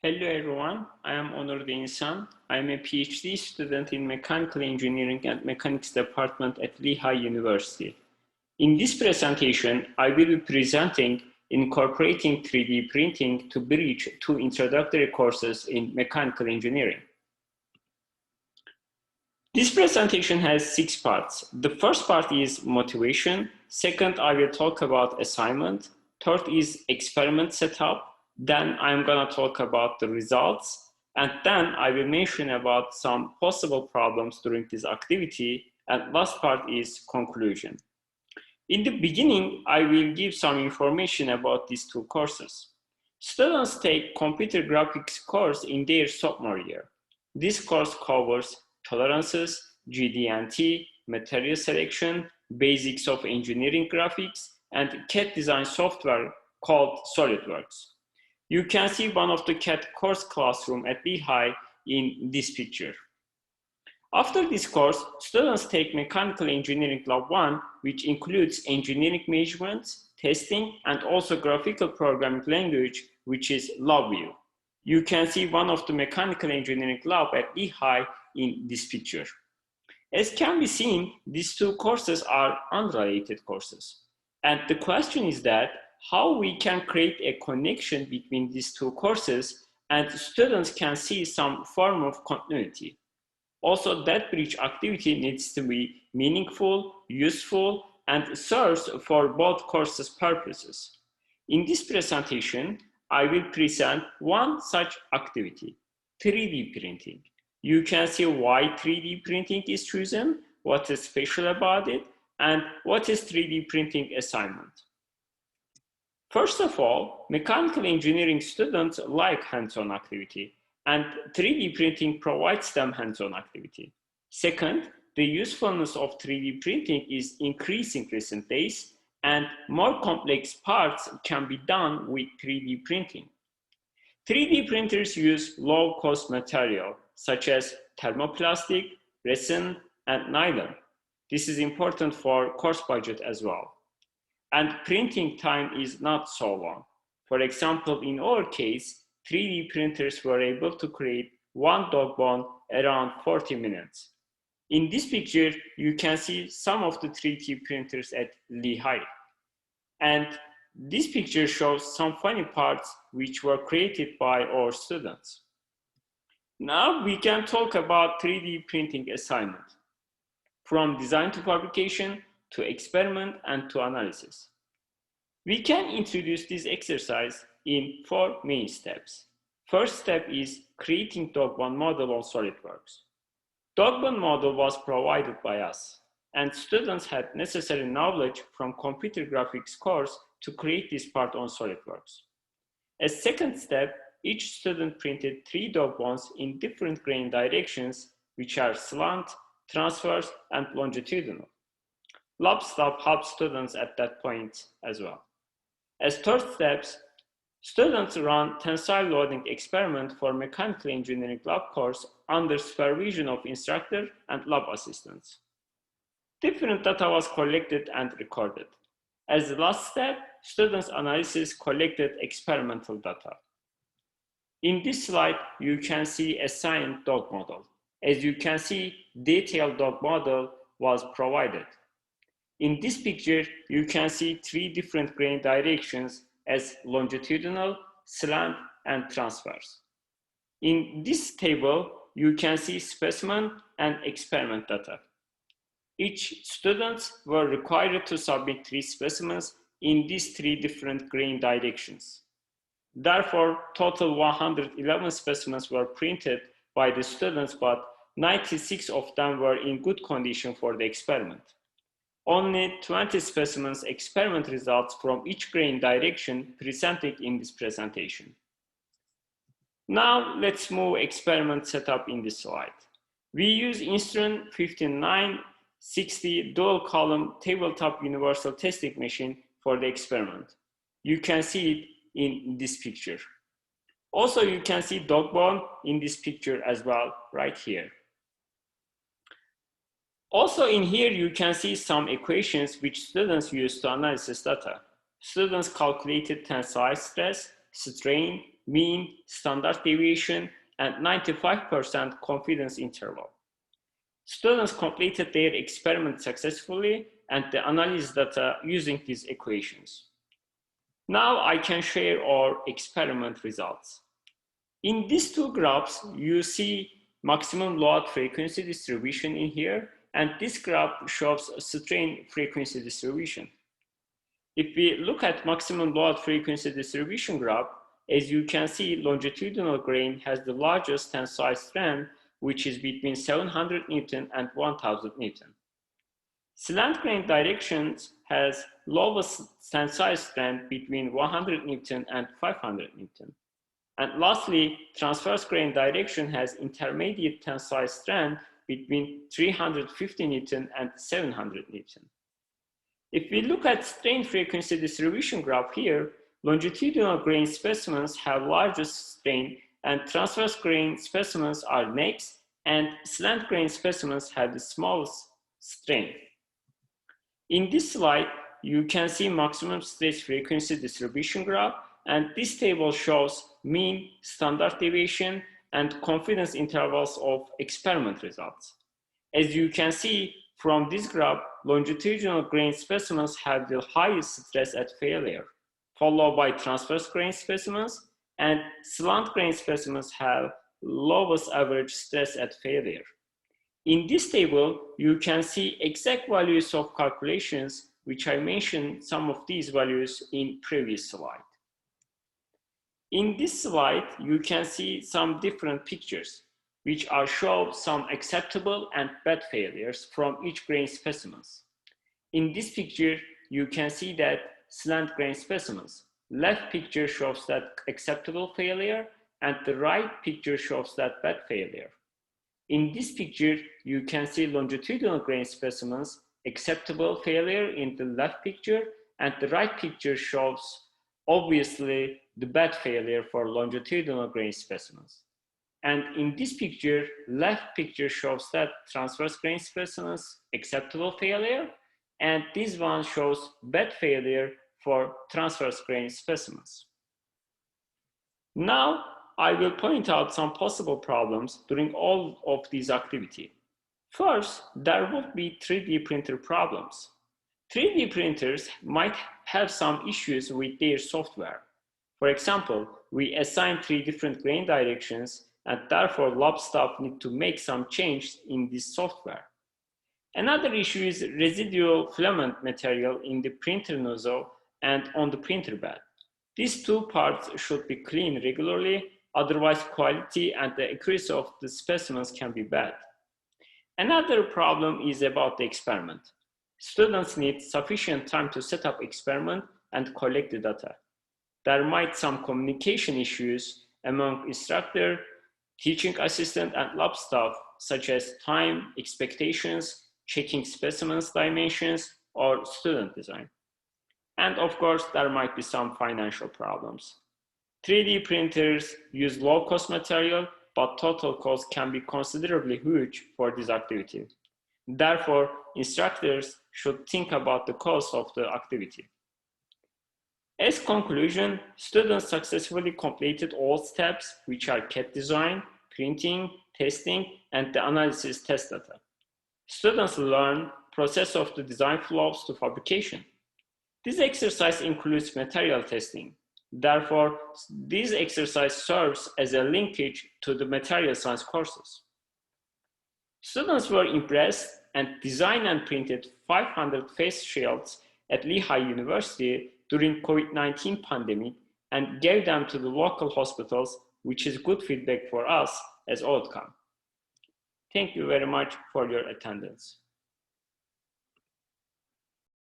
Hello everyone, I am Onur Denizhan. I am a PhD student in Mechanical Engineering and Mechanics Department at Lehigh University. In this presentation, I will be presenting incorporating 3D printing to bridge two introductory courses in mechanical engineering. This presentation has 6 parts. The first part is motivation. Second, I will talk about assignment. Third is experiment setup. Then I'm going to talk about the results. And then I will mention about some possible problems during this activity. And last part is conclusion. In the beginning, I will give some information about these two courses. Students take computer graphics course in their sophomore year. This course covers tolerances, GD&T, material selection, basics of engineering graphics, and CAD design software called SolidWorks. You can see one of the CAD course classroom at Lehigh in this picture. After this course, students take Mechanical Engineering Lab 1, which includes engineering measurements, testing, and also graphical programming language, which is LabVIEW. You can see one of the Mechanical Engineering Lab at Lehigh in this picture. As can be seen, these two courses are unrelated courses. And the question is that how we can create a connection between these two courses and students can see some form of continuity. Also, that bridge activity needs to be meaningful, useful, and serves for both courses' purposes. In this presentation, I will present one such activity, 3D printing. You can see why 3D printing is chosen, what is special about it, and what is 3D printing assignment. First of all, mechanical engineering students like hands-on activity, and 3D printing provides them hands-on activity. Second, the usefulness of 3D printing is increasing recent days, and more complex parts can be done with 3D printing. 3D printers use low-cost material, such as thermoplastic, resin, and nylon. This is important for course budget as well. And printing time is not so long. For example, in our case, 3D printers were able to create one dog bone around 40 minutes. In this picture, you can see some of the 3D printers at Lehigh. And this picture shows some funny parts which were created by our students. Now we can talk about 3D printing assignment. From design to fabrication, to experiment, and to analysis. We can introduce this exercise in 4 main steps. First step is creating dog-bone model on SolidWorks. Dog-bone model was provided by us, and students had necessary knowledge from computer graphics course to create this part on SolidWorks. As second step, each student printed 3 dog bones in different grain directions, which are slant, transverse, and longitudinal. Lab staff helped students at that point as well. As third steps, students run tensile loading experiment for mechanical engineering lab course under supervision of instructor and lab assistants. Different data was collected and recorded. As the last step, students' analysis collected experimental data. In this slide, you can see a signed dog model. As you can see, detailed dog model was provided. In this picture, you can see 3 different grain directions as longitudinal, slant, and transverse. In this table, you can see specimen and experiment data. Each students were required to submit 3 specimens in these 3 different grain directions. Therefore, total 111 specimens were printed by the students, but 96 of them were in good condition for the experiment. Only 20 specimens experiment results from each grain direction presented in this presentation. Now let's move experiment setup in this slide. We use Instron 5960 dual column tabletop universal testing machine for the experiment. You can see it in this picture. Also, you can see dog bone in this picture as well, right here. Also in here, you can see some equations which students use to analyze data. Students calculated tensile stress, strain, mean, standard deviation, and 95% confidence interval. Students completed their experiment successfully and the analysis data using these equations. Now I can share our experiment results. In these two graphs, you see maximum load frequency distribution in here, and this graph shows strain frequency distribution. If we look at maximum load frequency distribution graph, as you can see, longitudinal grain has the largest tensile strength, which is between 700 Newton and 1000 Newton. Slant grain directions has lowest tensile strength between 100 Newton and 500 Newton. And lastly, transverse grain direction has intermediate tensile strength between 350 Newton and 700 Newton. If we look at strain frequency distribution graph here, longitudinal grain specimens have largest strain and transverse grain specimens are next, and slant grain specimens have the smallest strain. In this slide, you can see maximum stress frequency distribution graph, and this table shows mean, standard deviation, and confidence intervals of experiment results. As you can see from this graph, longitudinal grain specimens have the highest stress at failure, followed by transverse grain specimens, and slant grain specimens have lowest average stress at failure. In this table, you can see exact values of calculations, which I mentioned some of these values in previous slide. In this slide, you can see some different pictures, which are show some acceptable and bad failures from each grain specimens. In this picture, you can see that slant grain specimens. Left picture shows that acceptable failure, and the right picture shows that bad failure. In this picture, you can see longitudinal grain specimens, acceptable failure in the left picture, and the right picture shows obviously the bad failure for longitudinal grain specimens. And in this picture, left picture shows that transverse grain specimens, acceptable failure, and this one shows bad failure for transverse grain specimens. Now, I will point out some possible problems during all of these activities. First, there would be 3D printer problems. 3D printers might have some issues with their software. For example, we assign 3 different grain directions, and therefore lab staff need to make some change in this software. Another issue is residual filament material in the printer nozzle and on the printer bed. These two parts should be cleaned regularly, otherwise quality and the accuracy of the specimens can be bad. Another problem is about the experiment. Students need sufficient time to set up experiment and collect the data. There might be some communication issues among instructor, teaching assistant, and lab staff, such as time, expectations, checking specimens dimensions, or student design. And of course, there might be some financial problems. 3D printers use low-cost material, but total cost can be considerably huge for this activity. Therefore, instructors should think about the cost of the activity. As conclusion, students successfully completed all steps, which are CAD design, printing, testing, and the analysis test data. Students learn process of the design flows to fabrication. This exercise includes material testing. Therefore, this exercise serves as a linkage to the material science courses. Students were impressed and designed and printed 500 face shields at Lehigh University during COVID-19 pandemic and gave them to the local hospitals, which is good feedback for us as outcome. Thank you very much for your attendance.